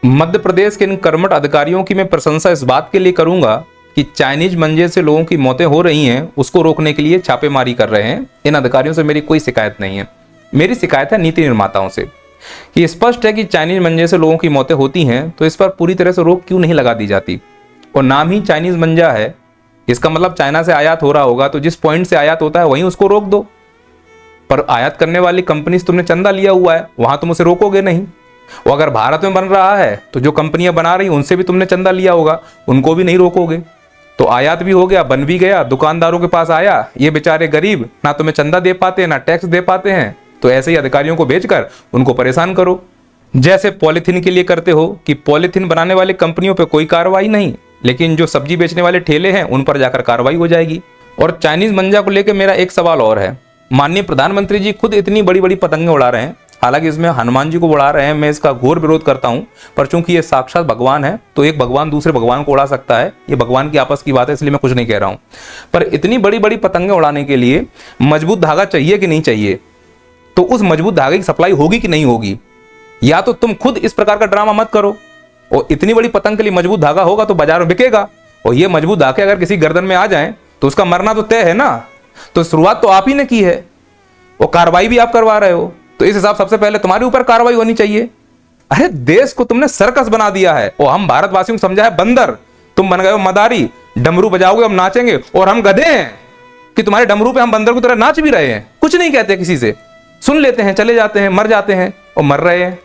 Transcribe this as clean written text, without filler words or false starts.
मध्य प्रदेश के इन कर्मठ अधिकारियों की मैं प्रशंसा इस बात के लिए करूंगा कि चाइनीज मंजे से लोगों की मौतें हो रही हैं, उसको रोकने के लिए छापेमारी कर रहे हैं। इन अधिकारियों से मेरी कोई शिकायत नहीं है। मेरी शिकायत है नीति निर्माताओं से कि स्पष्ट है कि चाइनीज मंजे से लोगों की मौतें होती हैं, तो इस पर पूरी तरह से रोक क्यों नहीं लगा दी जाती। और नाम ही चाइनीज मंजा है, इसका मतलब चाइना से आयात हो रहा होगा, तो जिस पॉइंट से आयात होता है वहीं उसको रोक दो। पर आयात करने वाली कंपनी से तुमने चंदा लिया हुआ है, वहां तुम उसे रोकोगे नहीं। वो अगर भारत में बन रहा है तो जो कंपनियां बना रही उनसे भी तुमने चंदा लिया होगा, उनको भी नहीं रोकोगे। तो आयात भी हो गया, बन भी गया, दुकानदारों के पास आया, ये बेचारे गरीब ना तुम्हें चंदा दे पाते हैं ना टैक्स दे पाते हैं, तो ऐसे ही अधिकारियों को भेजकर उनको परेशान करो। जैसे पॉलिथीन के लिए करते हो कि पॉलिथीन बनाने वाली कंपनियों पर कोई कार्रवाई नहीं, लेकिन जो सब्जी बेचने वाले ठेले हैं उन पर जाकर कार्रवाई हो जाएगी। और चाइनीज मंजा को लेकर मेरा एक सवाल और है। माननीय प्रधानमंत्री जी खुद इतनी बड़ी बड़ी पतंगें उड़ा रहे हैं, हालांकि इसमें हनुमान जी को उड़ा रहे हैं, मैं इसका घोर विरोध करता हूं, पर चूंकि ये साक्षात भगवान है तो एक भगवान दूसरे भगवान को उड़ा सकता है, ये भगवान की आपस की बात है, इसलिए मैं कुछ नहीं कह रहा हूं। पर इतनी बड़ी बड़ी पतंगें उड़ाने के लिए मजबूत धागा चाहिए कि नहीं चाहिए, तो उस मजबूत धागे की सप्लाई होगी कि नहीं होगी, या तो तुम खुद इस प्रकार का ड्रामा मत करो। और इतनी बड़ी पतंग के लिए मजबूत धागा होगा तो बाजार में बिकेगा, और ये मजबूत धागे अगर किसी गर्दन में आ जाए तो उसका मरना तो तय है ना। तो शुरुआत तो आप ही ने की है, वो कार्रवाई भी आप करवा रहे हो, तो इस हिसाब सबसे पहले तुम्हारे ऊपर कार्रवाई होनी चाहिए। अरे देश को तुमने सर्कस बना दिया है, और हम भारतवासियों को समझा है बंदर। तुम बन गए हो मदारी, डमरू बजाओगे हम नाचेंगे, और हम गधे हैं कि तुम्हारे डमरू पे हम बंदर की तरह नाच भी रहे हैं, कुछ नहीं कहते किसी से, सुन लेते हैं, चले जाते हैं, मर जाते हैं और मर रहे हैं।